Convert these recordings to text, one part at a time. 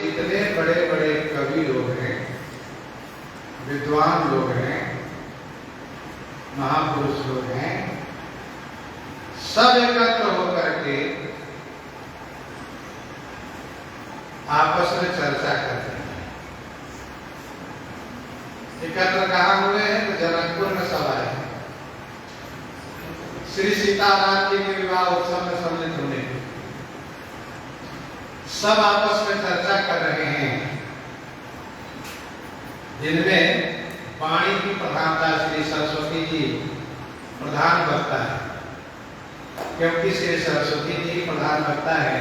इतने बड़े बड़े कवि लोग हैं, विद्वान लोग हैं, महापुरुष लोग हैं, सब एकत्र होकर के आपस में चर्चा करते हैं। एकत्र कहाँ हुए हैं? तो जनकपुर में सभा है। श्री सीताराम जी के विवाह उत्सव में सम्मिलित होने सब आपस में चर्चा कर रहे हैं, जिनमें वाणी की प्रधानता श्री सरस्वती जी प्रधान वक्ता है। क्योंकि श्री सरस्वती जी प्रधान वक्ता है,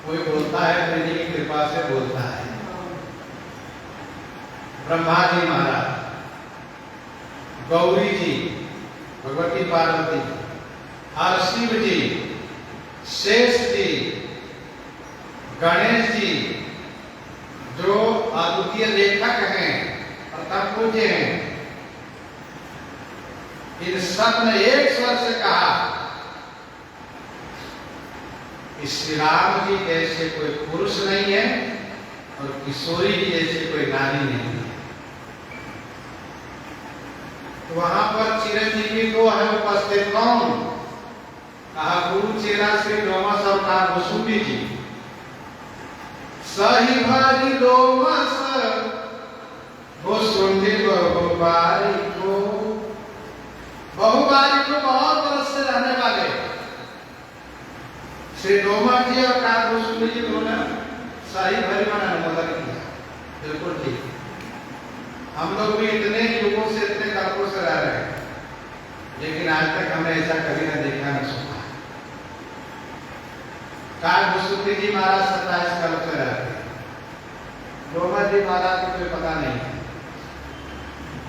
कोई बोलता है तो इन्हीं की कृपा से बोलता है। ब्रह्मा जी महाराज, गौरी जी, भगवती पार्वती, और शिव जी, शेष जी, गणेश जी, जो अद्वितीय लेखक हैं, प्रथम पूज्य हैं, इन सब ने एक स्वर से कहा कि श्री राम जी जैसे कोई पुरुष नहीं है और किशोरी जी जैसे कोई नारी नहीं है। वहां पर चिरंजीवी तो है उपस्थित। कौन? कहा गुरु चेला श्री लोमस अवतार वसुंधी जी। सही भारी लोमस वसुंधी बहुबारी को, बहुबारी को बहुत बरस से रहने वाले श्री लोमस जी और कार वसुंधी जी ने सही भरी माना अनुमोदन किया। बिल्कुल ठीक। हम लोग भी इतने युगों से, इतने कल्पों से रह रहे हैं, लेकिन आज तक हमने ऐसा कभी न देखा न सुना। काग वसुंधी जी महाराज 27 कल्प से रहते हैं। लोमस जी महाराज को कोई पता नहीं है।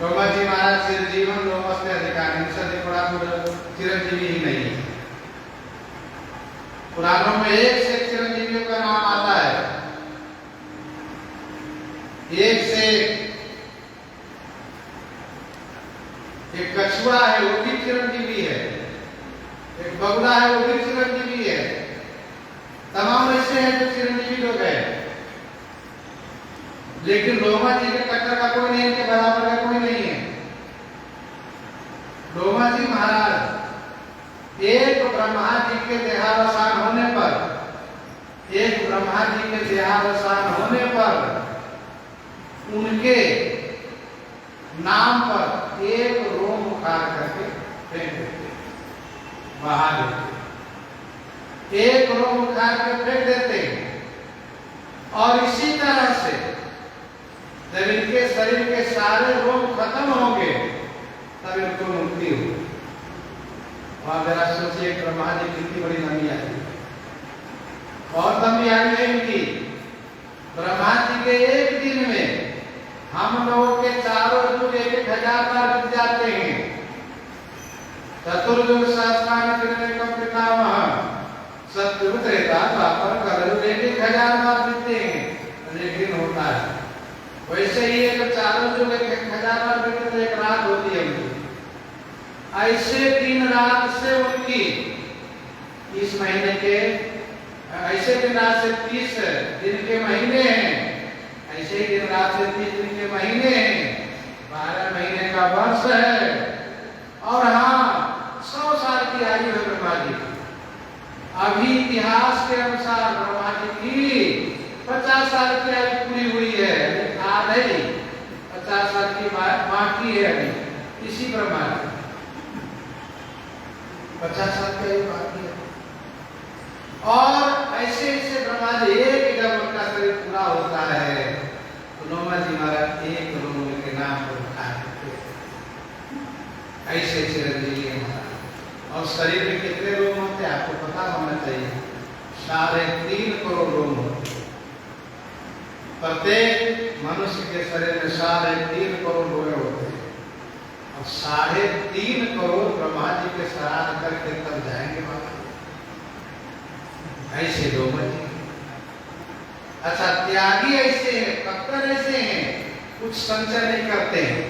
लोमस जी महाराज चिरंजीवन लोमस के अधिकारी, चिरंजीवी ही नहीं है। पुराणों में एक से चिरंजीवियों का नाम आता है, एक से एक कछुआ है, वो भी चिरंजीवी है। एक बगुला है, वो भी चिरंजीवी है। तमाम ऐसे हैं जो चिरंजीवी लोग हैं, लेकिन लोमस जी के टक्कर का कोई नहीं, इनके बराबर का कोई नहीं है। लोमस जी महाराज एक ब्रह्मा जी के देहावसान होने पर, एक ब्रह्मा जी के देहावसान होने पर उनके नाम पर एक रोम उखाड़ करके फेंक देते, बहा देते, एक रोम उखाड़ के फेंक देते। और इसी तरह से जब इनके शरीर के सारे रोम खत्म होंगे तब इनको मुक्ति होगी। वहां जरा सोचिए, ब्रह्मा जी कितनी बड़ी लंबी आयु, बहुत लंबी आयु है इनकी। ब्रह्मा जी के एक दिन में हम लोगों के चारों युग 1000 बार बीत जाते हैं। चतुर्युग सहस्रान पितामह सतयुग त्रेता द्वापर कलयुग 1000 बार बीतते हैं, लेकिन होता है वैसे ही। अगर चारों युग 1000 बार बीते तो एक रात होती है उनकी। ऐसे दिन रात से उनकी इस महीने के, ऐसे दिन रात से 30 दिन के महीने हैं, ऐसे ही दिन रात से 30 दिन के महीने हैं, 12 महीने का वर्ष है। और हाँ, 100 साल की आयु है ब्रह्मा जी की। अभी इतिहास के अनुसार ब्रह्मा जी की 50 साल की आयु पूरी हुई है, आधे 50 साल की बाकी है अभी इसी ब्रह्मा जी, 50 साल की आयु बाकी है। और ऐसे ऐसे ब्रह्मा जी, एक जब उनका शरीर पूरा होता है तो लोमस जी महाराज एक रोम के नाम पर उठा देते, ऐसे चिरंजीवी महाराज। और शरीर में कितने रोम होते हैं आपको पता होना चाहिए, 3.5 करोड़ रोम होते हैं। प्रत्येक मनुष्य के शरीर में 3.5 करोड़ रोम होते हैं। और 3.5 करोड़ ब्रह्मा जी के श्राद्ध करके तब जाएंगे बाबा। ऐसे लोमस जी। अच्छा, त्यागी ऐसे हैं, कट्टर ऐसे हैं, कुछ संचय नहीं करते हैं।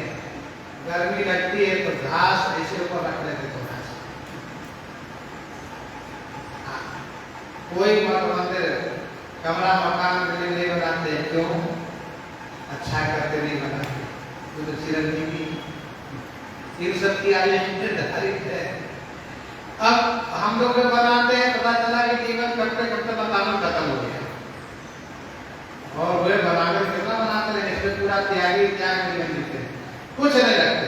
गर्मी लगती है तो घास ऐसे ऊपर रख लेते, तो घास। कोई मंदिर कमरा मकान के लिए नहीं बनाते चिरंजीवी, इन सब की आयु निर्धारित है। अब हम लोग जब बनाते हैं पता चला कि जीवन करते करते बताना खत्म हो गया, और वे बनाकर कितना बनाते हैं, इसमें पूरा त्यागी त्याग नहीं लिखते, कुछ नहीं रखते।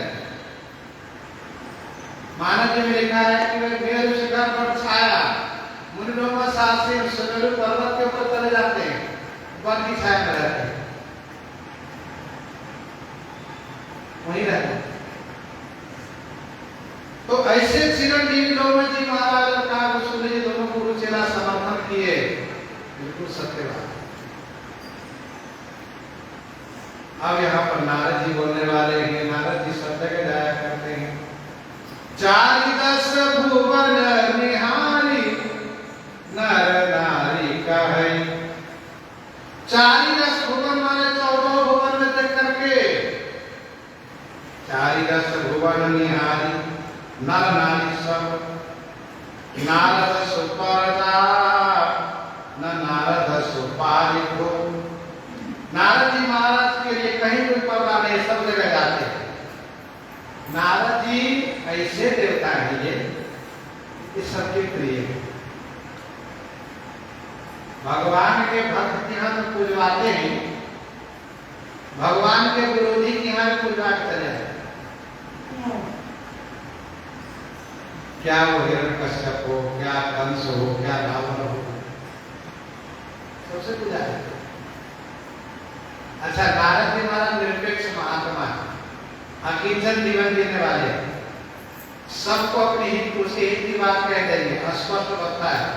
मानव जी में लिखा है कि वे मेरु शिखर पर छाया, मुनि लोग सासिर सुमेरु पर्वत के ऊपर चले जाते हैं, वन की छाया में रहते हैं, वहीं रहते हैं। तो ऐसे चिरंजीवी लोग में जी महाराज और काग सूर्य जी दोनों गुरु चेला समर्थन किए, बिल्कुल सत्य बात। अब यहाँ पर नारद जी बोलने वाले हैं। नारद जी सब जगह जाया करते हैं। 4-10 भुवन निहारी नर नारी कहे। 4-10 भुवन माने 14 भुवन में देख करके, 4-10 भुवन निहारी नर नारी सब। नारद सुपर्दा न नारद सुपारिको। नारद जी महाराज के लिए कहीं कोई पर्दा नहीं, सब जगह जाते हैं। नारद जी ऐसे देवता हैं ये सबके प्रिय, भगवान के भक्त के यहाँ तो पूजवाते हैं, भगवान के विरोधी के यहाँ पूजवा चले जाते। क्या वो हिरण्यकश्यप हो, क्या कंस हो, क्या रावण हो, सबसे पूजा है। अच्छा, नारद जी महाराज निरपेक्ष महात्मा है, अकिंचन जीवन जीने वाले, सबको अपने हित से हित की बात कह देंगे, स्पष्ट बता है,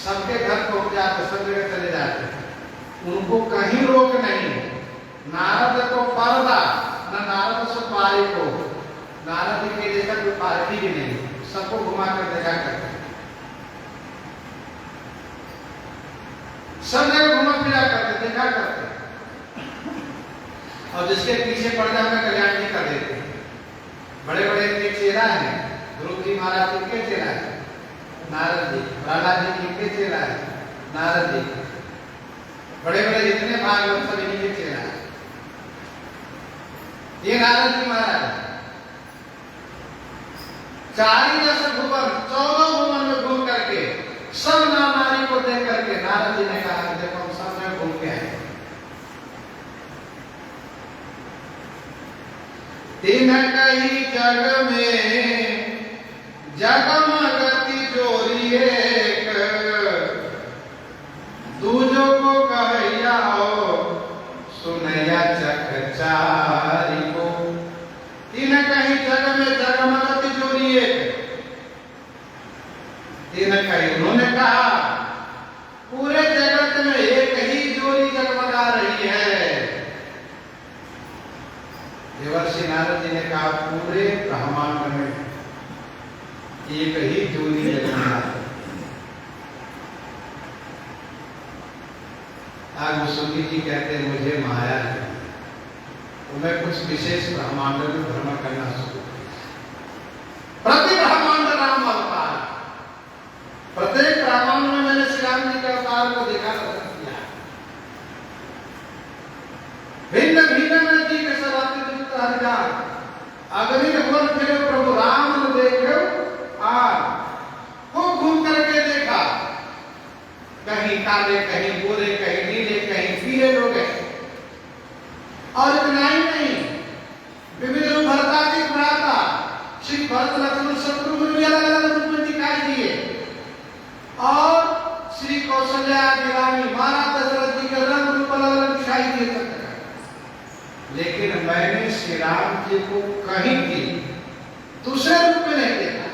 सबके घर पहुंच जाते, सब जगह चले जाते, उनको कहीं रोक नहीं। नारद को पर्दा न नारद सुपारी को, नारद जी के जैसा कोई पार्टी भी नहीं, सबको घुमा कर देखा करते, सब जगह घुमा फिरा करते, देखा करते, और जिसके पीछे पड़ जाए कल्याण जी कर देते हैं। बड़े बड़े इनके चेला हैं, ध्रुव जी महाराज इनके चेला है नारद जी, प्रहलाद जी इनके चेला है नारद जी, बड़े बड़े जितने भागवत सब इनके चेला है। ये नारद जी महाराज 4-10 भुवन 14 भुवन में घूम करके सब नार नारी को देख करके नारद जी ने कहा कि देखो हम सब में घूम के आए। दिन कही जग में जगमगति जोरी एक, दूजो को कहैया हो सुनैया चकचारी को। दिन कही जग में जगमगति जोरी एक, दिन कही उन्होंने कहा पूरे जगत में एक ही जोड़ी जगमगा रही है। देवर्षि नारद जी ने कहा पूरे ब्रह्मांड में एक ही जोड़ी जगमगा रही है। आज वसुकी जी कहते हैं मुझे माया है, तो मैं कुछ विशेष ब्रह्मांड में भ्रमण करना शुरू किया। प्रति ब्रह्मांड राम अवतार, प्रत्येक ब्रह्मांड में मैंने श्री राम जी के अवतार को देखा, दर्शन किया। भिन्न भिन्न में जी के सब हरिदान अग्नि भवन फिर प्रभु राम ने देखो खूब घूम करके देखा, कहीं काले कहीं गोरे कहीं नीले कहीं पीले लोग हैं। और इतना ही नहीं, विविध रूप भरतादिक भ्राता श्री भरत लक्ष्मण शत्रुघ्न भी अलग अलग रूप में दिखाई दिए, और श्री कौशल्या आदि रानी महाराज दशरथ जी के रंग रूप अलग अलग दिखाई दिए। लेकिन मैंने श्री राम जी को कहीं भी दूसरे रूप में नहीं देखा।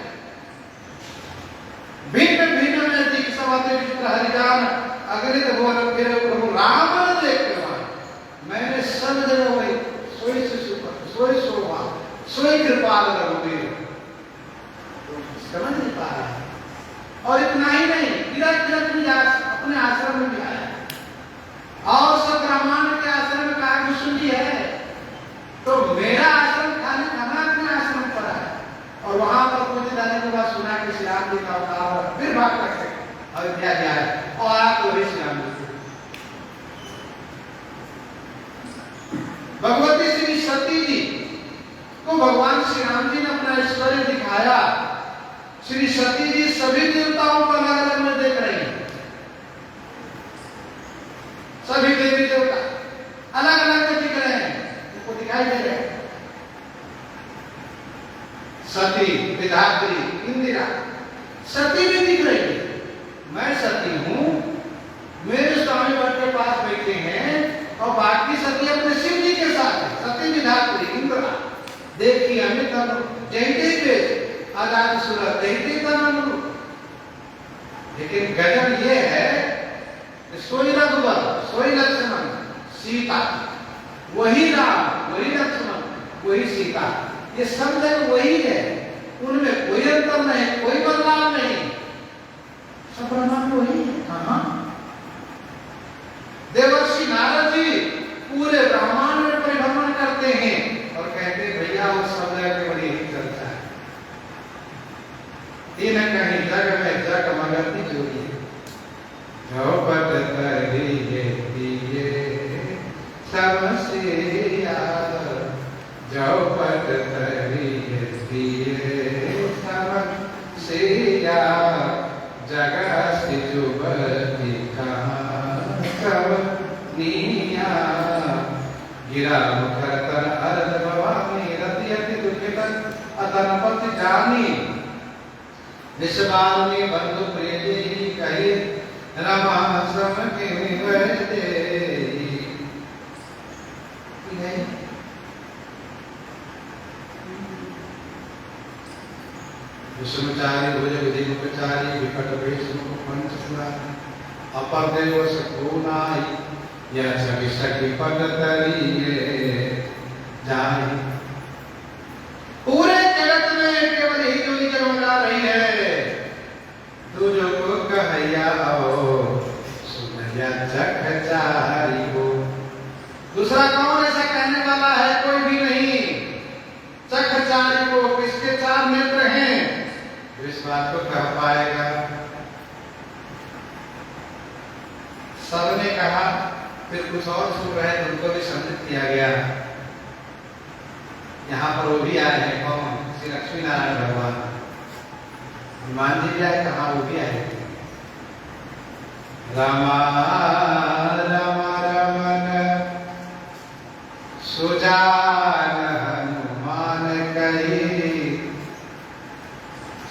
भिन्न भिन्न में दिख समाते चित्र हरिजान अग्नि भवन फिर प्रभु राम ने देखे, मैंने सब जगह वही सोई से सुपर सोई शोभा सोई कृपाल रघुवीर समझ नहीं पा रहा है। और इतना ही नहीं, किरत भी अपने आश्रम में भी आया, और सब ब्रह्मांड के आश्रम में कहा कि सुनी है, तो मेरा आश्रम खाली खाना अपने आश्रम पर है, और वहां पर कुछ जाने के बाद सुना कि श्री राम जी का अवतार, फिर भाग करके अयोध्या जाए और आप तो श्री राम जी भगवती श्री सती जी भगवान श्री राम जी ने अपना ऐश्वर्य दिखाया। श्री सती जी सभी देवताओं को अलग अलग में देख रही हैं। सभी देवी देवता अलग अलग में दिख रहे हैं, उनको दिखाई दे रहे हैं। सती, विधात्री, इंदिरा, सती भी दिख रही है। मैं सती हूं, मेरे स्वामी भट्ट के पास बैठे हैं और बाकी सती अपने शिव जी के साथ है। सती, विधात्री, इंदिरा देखिए हमें तब जयते पे आजाद सूरत देखते तनु। लेकिन गजब ये है कि सोई रघुवर, सोई लक्ष्मण, सीता, वही राम, वही लक्ष्मण, वही सीता, ये सब जगह वही है। उनमें कोई अंतर नहीं, कोई बदलाव नहीं, सब ब्रह्मांड वही है। हाँ, देवर्षि नारद जी पूरे ब्रह्मांड में परिभ्रमण करते हैं और कहते हैं भैया उस सब जगह की बड़ी चर्चा है। तीन कहीं जग में जग मगर की जोड़ी है। झोपट करिए दिए सबसे याद, झोपट करिए दिए सबसे याद, जगह से जुबती कहाँ कब नीया, गिरा मुखर तर अर्ध भवानी, रति अति दुखित अतनपति जानी, निष्बाल में बंधु प्रिय जी कहे, रमा सम के वैसे विष्णुचारी भुज विधि मुखचारी, विकट वेश मुख पंचसुरा, अपर देव सकुनाई, यह सभी सखी पद तरिए जाई। पूरे जगत में केवल ही जोड़ी जगमगा रही है। तू जो को कहैया हो सुनैया चखचारी हो। दूसरा कौन ऐसा कहने वाला है? कोई भी नहीं। चखचारी को, किसके चार नेत्र हैं, इस बात को कह पाएगा। सबने कहा, फिर कुछ और सुन रहे थे, उनको भी सम्मिलित किया गया। यहाँ पर वो भी आए हैं, कौन? श्री लक्ष्मी नारायण भगवान। हनुमान जी भी आए, कहाँ वो भी आए थे। रमा रमा रमन सुजान हनुमान कही।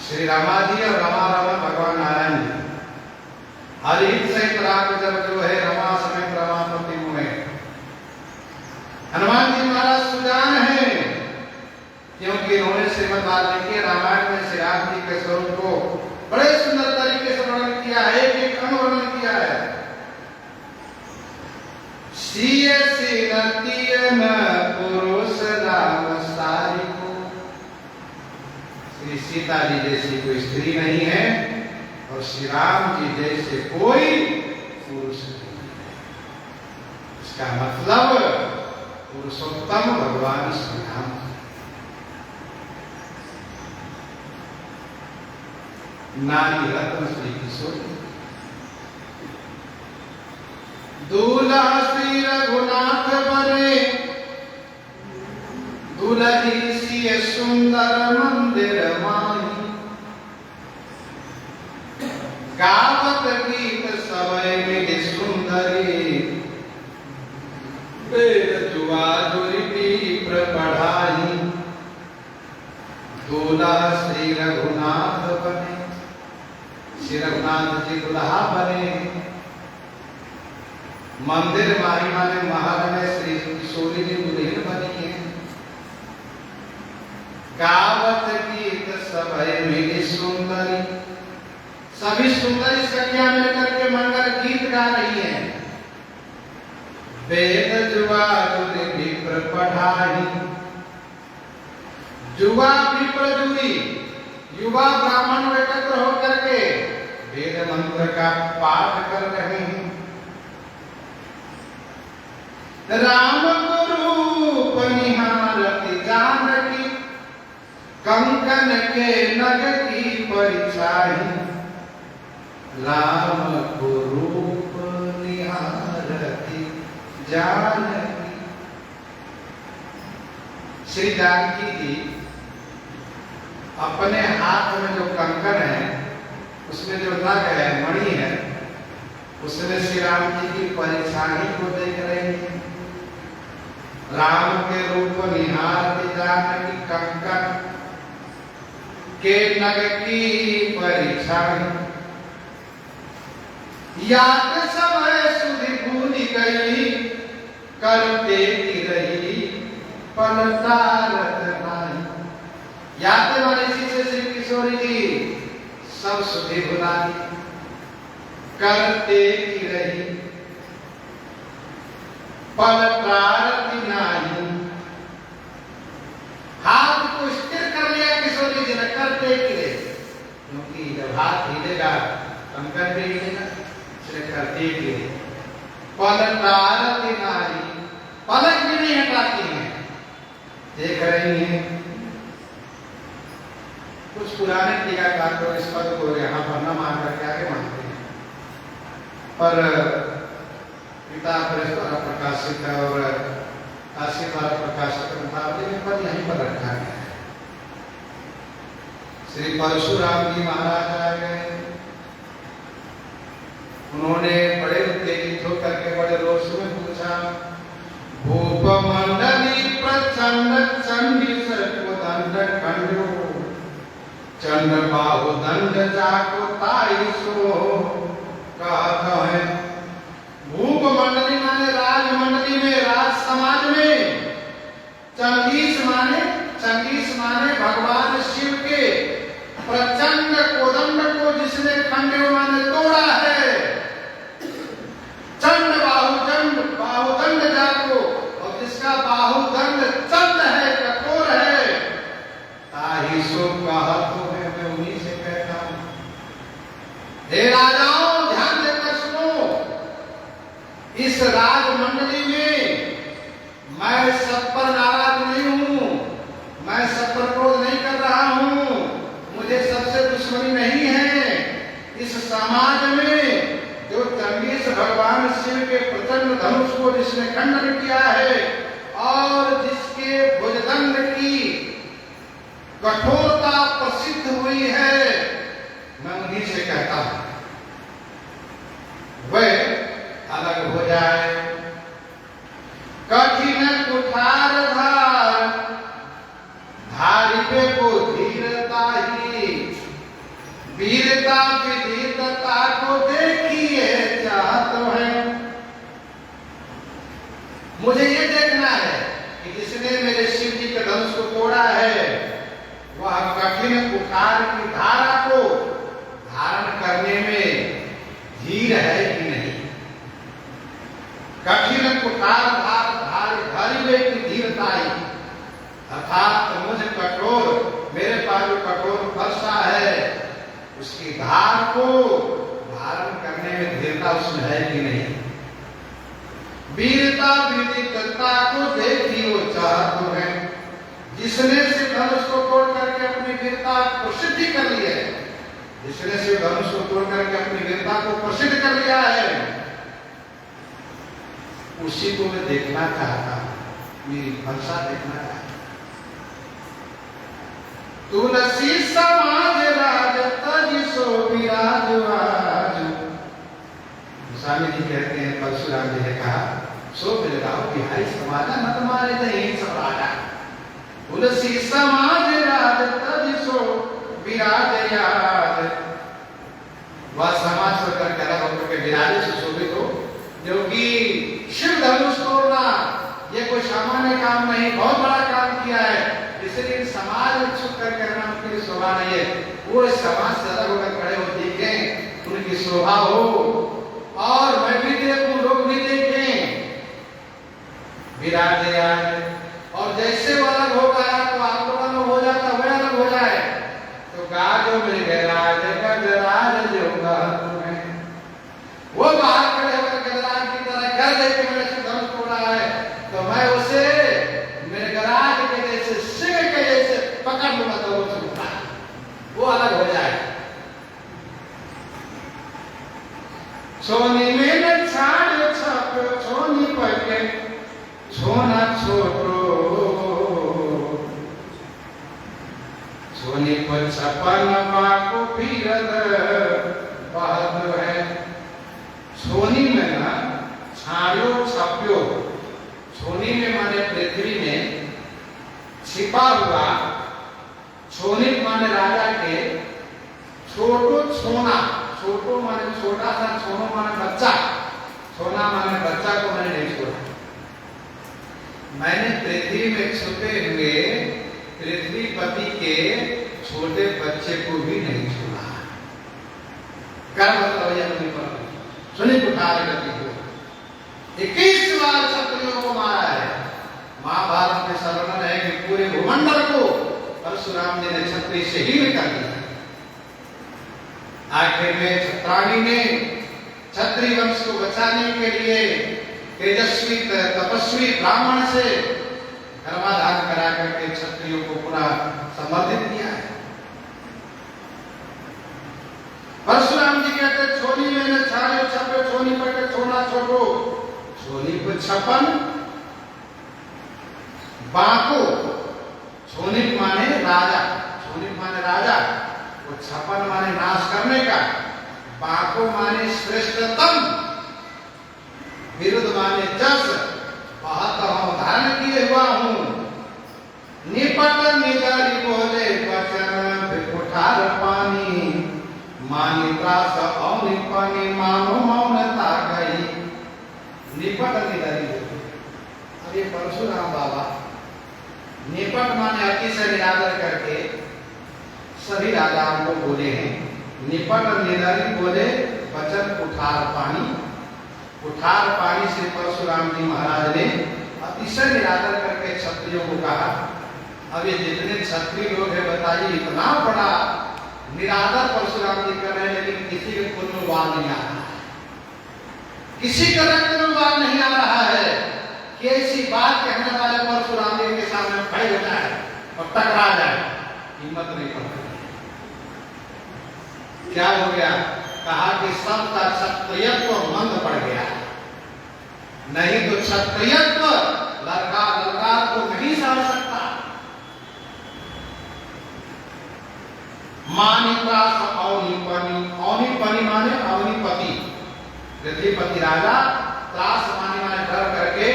श्री रमा जी और रमा रमन भगवान नारायण जी हरित सहित राग जब जो है रमा समेत रमापति मुहे। हनुमान जी महाराज सुजान है, क्योंकि इन्होंने श्रीमद् वाल्मीकि रामायण में श्री राम जी के स्वरूप को बड़े सुंदर तरीके से वर्णन किया है, एक खंड वर्णन किया है। सीय सीनतियन पुरुष राम सारी को। श्री सीता जी जैसी कोई स्त्री नहीं है और श्री राम जी जैसे कोई पुरुष नहीं है। इसका मतलब पुरुषोत्तम भगवान श्री राम। नारी रत्न श्री किशोर। दूल्हा श्री रघुनाथ बने, दुल्ही सी सुंदर मंदिर माही। गावत गीत समय मिली सुंदरी, वेद जुआ विप्र पढ़ाई। दूल्हा श्री रघुनाथ बने, श्री रघुनाथ जी दुल्हा बने। मंदिर माही माने महल में श्री किशोरी जी दुल्हन बनी है। गावत गीत सभय मिली सुंदरी, सभी सुंदरी सखियां मिलकर के मंगल गीत गा रही हैं। वेद जुआ विप्र पढ़ाई। जुआ विप्र जुड़ी, युवा ब्राह्मण एकत्र होकर के वेद मंत्र का पाठ कर रहे हैं। राम गुरु निहारती जानकी, कंकन के नग की परिछाई। राम गुरु निहारती जानकी। श्री जानकी जी अपने हाथ में जो कंकण है उसमें जो नग है, मणि है, उसमें श्री राम जी की परेशानी को देख रही है। राम के रूप निहारते जानकी कंकण के नग की परेशानी, याद समय सुधि भूल गई, करते की रही पलटारत नहीं। याद वाले इसी से श्री किशोरी जी सब सुधि भुला दी, करते की रही पलटारत नहीं। हाथ को स्थिर कर लिया किशोरी जी ने, करते की रही, क्योंकि जब हाथ हिलेगा कंकण भी हिलेगा, इसलिए करते की रही पलटारत नहीं। पलक भी नहीं हटाती हैं, देख रही हैं। कुछ पुराने टीकाकार तो इस पद को यहाँ पर न मान करके आगे मानते हैं, पर पिता प्रेस द्वारा प्रकाशित है और काशी द्वारा प्रकाशित के मुताबिक में पद यहीं पर रखा गया है। श्री परशुराम जी महाराज आ गए, उन्होंने बड़े उत्तेजित होकर के बड़े रोष में पूछा, भूप मंडली प्रचंड चंडी सर्वदंड खंडो, चंड बाहु दंड जाको ताई सो कहत है। भूप मंडली माने राजमंडली में, राज समाज में। चंडीस माने भगवान शिव के प्रचंड कोदंड को जिसने खंडे माने तोड़ा है। चंड बाहुदंड जाको, और जिसका बाहुदंड चंड है, कठोर है, ताही सो कहत है, मैं उन्हीं से कहता हूं। हे राजाओं, ध्यान देकर सुनो, इस राजमंडली में मैं सब पर नाराज नहीं हूं, मैं सब पर क्रोध नहीं कर रहा हूं, मुझे सबसे दुश्मनी नहीं है। इस समाज में जो चंडीस भगवान शिव के प्रचंड धनुष को जिसने खंडन किया है और जिसके भुजदंड की कठोरता प्रसिद्ध हुई है, मैं उन्हीं से कहता हूं वह अलग हो जाए। कठिन कुठार धार, धारी पे को धीरता ही, वीरता विधीरता को देखिए चाहते हैं। मुझे ये देखना है कि जिसने मेरे शिव जी के धनुष को तोड़ा है वह कठिन कुठार की धारा को धारण करने में धीर है कि नहीं। कठिन कुठार धारी में की धीरता ही, अर्थात मुझे कठोर, मेरे पास जो कठोर फरसा है उसकी धार को धारण करने में धीरता उसमें है कि नहीं। वीरता विदितता को देखी वो चाहते हैं। जिसने से धनुष को तोड़ करके अपनी वीरता को सिद्ध कर ली है, जिसने से धनुष को तोड़ करके अपनी वीरता को प्रसिद्ध कर लिया है, उसी को मैं देखना चाहता हूं, मेरी फलसा देखना चाहता हूं। तुलसी समाज राज तज सो विराज आज। स्वामी जी कहते हैं, परशुराम जी ने कहा, सो बिलगाओ बिहारी समाज न तुम्हारे नहीं सब राजा। तुलसी समाज राज तज सो विराज आज। वह समाज से करके अलग होकर के विराजे से शोभित हो, क्योंकि शिव धनुष तोड़ना ये कोई सामान्य काम नहीं, बहुत बड़ा काम किया है। इसलिए समाज में छुप कर करना उनके लिए शोभा नहीं है। वो समाज से अलग होकर खड़े हो, देखें उनकी शोभा हो, और मैं भी देखूं, लोग भी देखें। विराज और जैसे वो अलग हो गया तो आप लोगों में हो जाता, वह अलग हो जाए तो गाजो मिल गराज गजराज जो तुम्हें वो बाहर खड़े होकर गजराज की तरह कर दे कि मैंने धनुष तोड़ा है, तो मैं उसे मेरे गराज के जैसे सिंह के जैसे पकड़ लूंगा, तो वो अलग हो जाए। सोनी में न छाड़ छप, सोनी पके छोना छोटो, छपन बाको पीरद बहत है। सोनी में ना छाड़ियो छप्यो, सोनी में माने पृथ्वी में छिपा हुआ, छोनिक माने राजा के, छोटो छोना, छोटो माने छोटा सा, छोनो माने बच्चा, छोना माने बच्चा को मैंने नहीं छोड़ा। मैंने पृथ्वी में छुपे हुए पृथ्वीपति के छोटे बच्चे को भी नहीं छोड़ा। क्या मतलब यह नहीं पता? सुनी पुकार गति को 21 बार क्षत्रियों को मारा है। महाभारत में वर्णन है कि पूरे भूमंडल को परशुराम जी ने क्षत्रिय शहीद कर दिया। आखिर में छत्राणी ने क्षत्रिय वंश को बचाने के लिए तेजस्वी तपस्वी ब्राह्मण से गर्भाधान करा करके क्षत्रियों को पूरा समर्थित किया है। परशुराम जी कहते छोनी में छाड़े छपे, छोनी पर छोना छोटो, छोनी को छपन बाको, छोनिक माने राजा, छोनिक माने राजा, वो छपन माने नाश करने का, बाको माने श्रेष्ठतम, विरुद्ध माने जस, बहुत धारण किए हुआ हूं। निपट निजारी बोले वचन विकुठार पानी, मानी त्रास औनि पानी मानो मौनता गई। निपट निजारी बोले, अब ये परशुराम बाबा निपट माने अतिशय निरादर करके सभी राजाओं को बोले हैं। निपट निजारी बोले वचन कुठार पानी, कुठार पानी से परशुराम जी महाराज ने अतिशय निरादर करके क्षत्रियों को कहा। अब ये जितने क्षत्रिय लोग हैं बताइए, इतना बड़ा निरादर परशुराम जी कर रहे हैं, लेकिन किसी के कुल में वाल नहीं आ रहा है, किसी का रक्त में वाल नहीं आ रहा है कि ऐसी बात कहने वाले परशुराम जी के सामने खड़े हो जाए और टकरा जाए, हिम्मत नहीं पड़ती। क्या हो गया? कहा कि सबका क्षत्रियत्व मंद पड़ गया, नहीं तो क्षत्रियत्व ललकार को नहीं सह सकता। मानित्रास औनिपनि, औनिपनि माने अवनिपति, पृथ्वीपति राजा, त्रास माने डर करके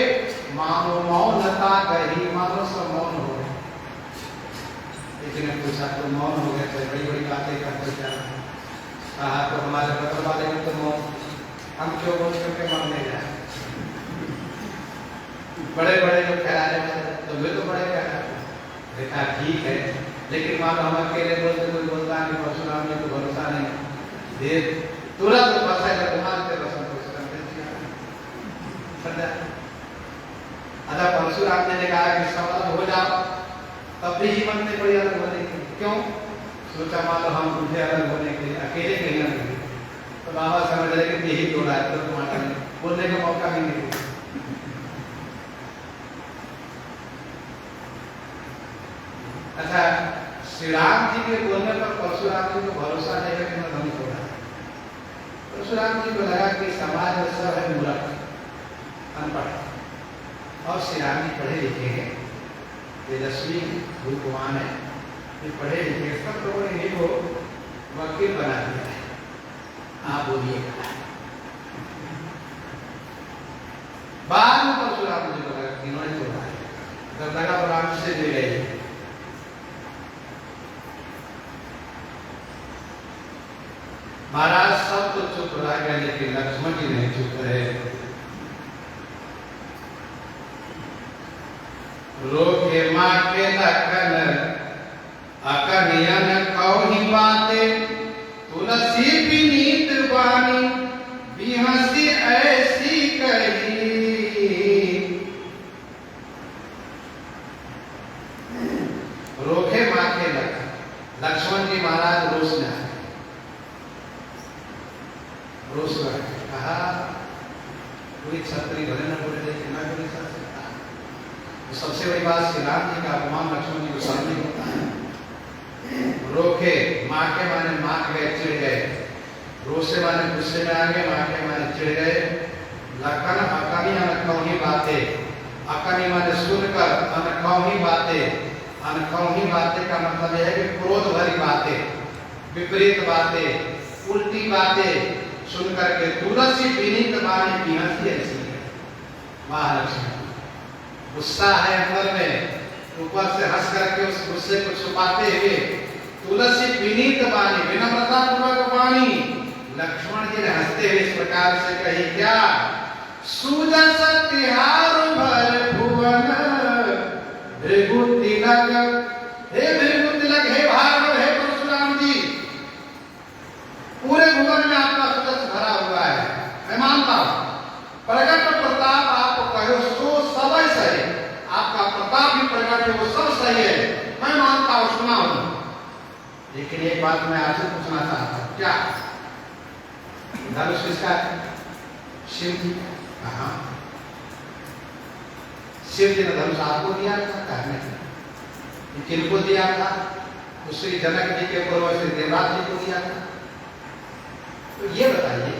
मानो मौनता गही, मानो सब मौन हो गए। किसी ने पूछा तो मौन हो गए थे, बड़ी बड़ी बातें करते जा रहे हैं। कहा तो हमारे बदल वाले में तो हम क्यों बोल करके मानने जाए, बड़े बड़े लोग कहलाने वाले तो वे तो बड़े कह रहे। देखा ठीक है, लेकिन मान लो हम अकेले बोलते, कोई बोलता है परशुराम जी को भरोसा नहीं, देव तुरंत फंसा कर घुमा देते रसम अदा परशुराम जी ने कहा कि समझ हो जाओ, तब भी जीवन में कोई अलग होने की क्यों सोचा? मान लो हम उठे अलग होने के लिए अकेले कहीं ना कहीं, तो बाबा समझ रहे कि यही दो रात तो तुम्हारा बोलने का मौका भी नहीं मिला। अच्छा, श्री राम जी के बोलने पर परशुराम जी को भरोसा नहीं है कि मैं धनी हो रहा। परशुराम जी को लगा कि समाज में सब है मूर्ख, अनपढ़, और श्री राम जी पढ़े लिखे हैं, तेजस्वी भूपवान है, ये पढ़े लिखे, सब लोगों ने इनको वकील बना दिया है। आप बोलिएगा। बाद में परशुराम जी को लगा कि इन्होंने छोड़ा है, जब लगा राम से ले गए। महाराज सब तो चुप रह गए, लेकिन लक्ष्मण जी नहीं चुप रहे। रोके माँ के लखन अकनियन कौही बाते, तुलसी विनीत वाणी बिहसी ऐसी कही। रोके माँ के लखन, लक्ष्मण जी महाराज रोष में आए, रोष कहा कोई क्षत्रिय भले न बोले, लेकिन मैं नहीं कर सकता। तो सबसे बड़ी बात श्री राम जी का अपमान लक्ष्मण जी को सामने होता है। रोके माँ के माने माँ गए, चिढ़ गए, रोष से माने गुस्से में आ गए, माँ के माने चिढ़ गए। लखन अकनी अनकौही बातें, अकनी माने सुनकर, अनकौही बातें, अनकौही बातें का मतलब यह है कि क्रोध भरी बातें, विपरीत बातें, उल्टी बातें सुन करके तुलसी विनीत वाणी की हंसी ऐसी है। महालक्ष्मी गुस्सा है अंदर में, ऊपर से हंस करके उस गुस्से को छुपाते हुए तुलसी विनीत वाणी, विनम्रता पूर्वक वाणी लक्ष्मण जी ने हंसते हुए इस प्रकार से कही क्या? सुजस तिहार भर भुवन भृगु तिलक, हे भृगु तिलक, हे भार्गव, हे परशुराम जी, पूरे भुवन में आपका सुजस भरा हुआ है, मैं मानता हूं। प्रगट प्रताप आप कहो सो सब सही, आपका प्रताप भी प्रगट है, वो सब सही है, मैं मानता हूं, सुना हूं। लेकिन एक बात मैं आपसे पूछना चाहता हूं, क्या धनुष किसका है? शिव जी। कहा शिव जी ने धनुष आपको दिया था? नहीं। किनको दिया था? श्री जनक जी के पूर्व श्री देवराज जी को दिया था। तो ये बताइए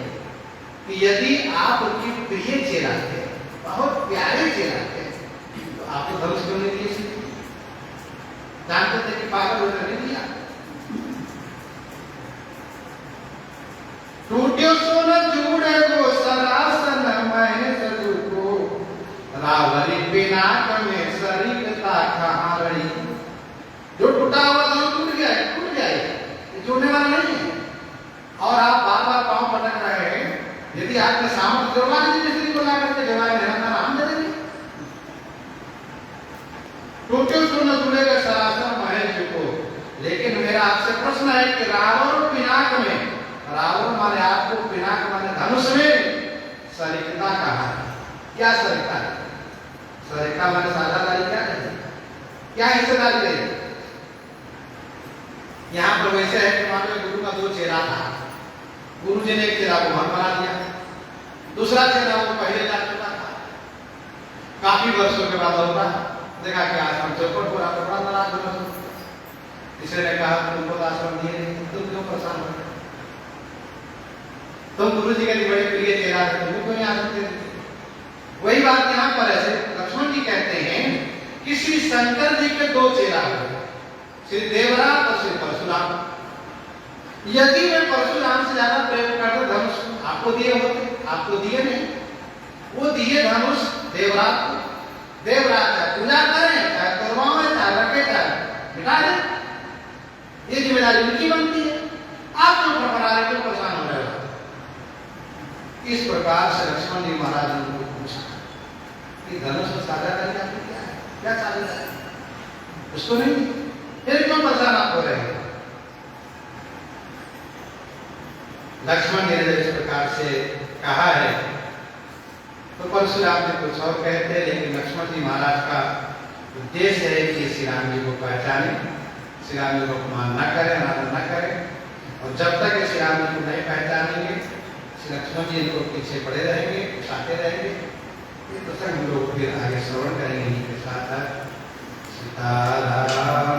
कि यदि आप उनकी प्रिय चेला थे, बहुत प्यारे चेला थे, तो आपको धनुष क्यों नहीं दिए? जानते थे कि पागल उन्होंने नहीं दिया। टूट्यो सोन जूड़े गो सरासन महेश को, रावरी पिनाक में सरिकता कहाँ रही। जो टूटा हुआ तो टूट गया, टूट जाए, जोड़ने वाला नहीं है। और आप बार बार पांव पटक रहे हैं, यदि आपने सामर्थ्य जुड़वा दी मिस्त्री को ला करके जवाब हम दे देंगे। टूट्यो सोन जुड़े गो सरासन महेश को। लेकिन मेरा आपसे प्रश्न है कि रावण पिनाक में, रावण माने आपको, पिनाक माने धनुष में सरिकता कहा है। क्या सरिकता है? सरिकता माने साझेदारी क्या है? क्या हिस्सेदारी है? यहाँ पर वैसे है कि मान लो गुरु का दो चेहरा था, गुरु जी ने एक चेहरा को महंत बना दिया, दूसरा चेहरा वो पहले जा चुका था, काफी वर्षों के बाद होगा देखा कि आश्रम चौपट पूरा बड़ा नाराज हुआ। तीसरे ने कहा तुमको आश्रम दिए नहीं, तुम क्यों परेशान हो? तो गुरु जी का बड़े प्रिय चेहरा है, तुम क्यों आ सकते? वही बात यहाँ पर है। लक्ष्मण जी कहते हैं कि श्री शंकर जी के दो चेहरा हुए, श्री देवराज और श्री परशुराम। यदि मैं परशुराम से ज्यादा प्रेम करता धनुष आपको दिए होते, आपको दिए नहीं। वो दिए धनुष देवराज को। देवराज चाहे पूजा करें, चाहे करवाएं, चाहे रखे, चाहे मिटा दें, ये जिम्मेदारी उनकी बनती है। आप क्यों फटफटा रहे, क्यों परेशान हो रहे हो? इस प्रकार से लक्ष्मण जी महाराज ने उनको पूछा कि धनुष में साझेदारी आपकी क्या है? क्या साझेदारी? उसको नहीं, फिर क्यों परेशान आप हो रहे हैं? लक्ष्मण जी ने इस प्रकार से कहा है तो परशुराम जी कुछ और कहते हैं, लेकिन लक्ष्मण जी महाराज का उद्देश्य है कि श्री राम जी को पहचाने, श्री राम जी को अपमान न करें, अनादर न करें। और जब तक श्री राम जी को नहीं पहचानेंगे, श्री लक्ष्मण जी इनको पीछे पड़े रहेंगे, उठाते रहेंगे। ये तो हम लोग फिर आगे श्रवण करेंगे। इनके साथ सीताराम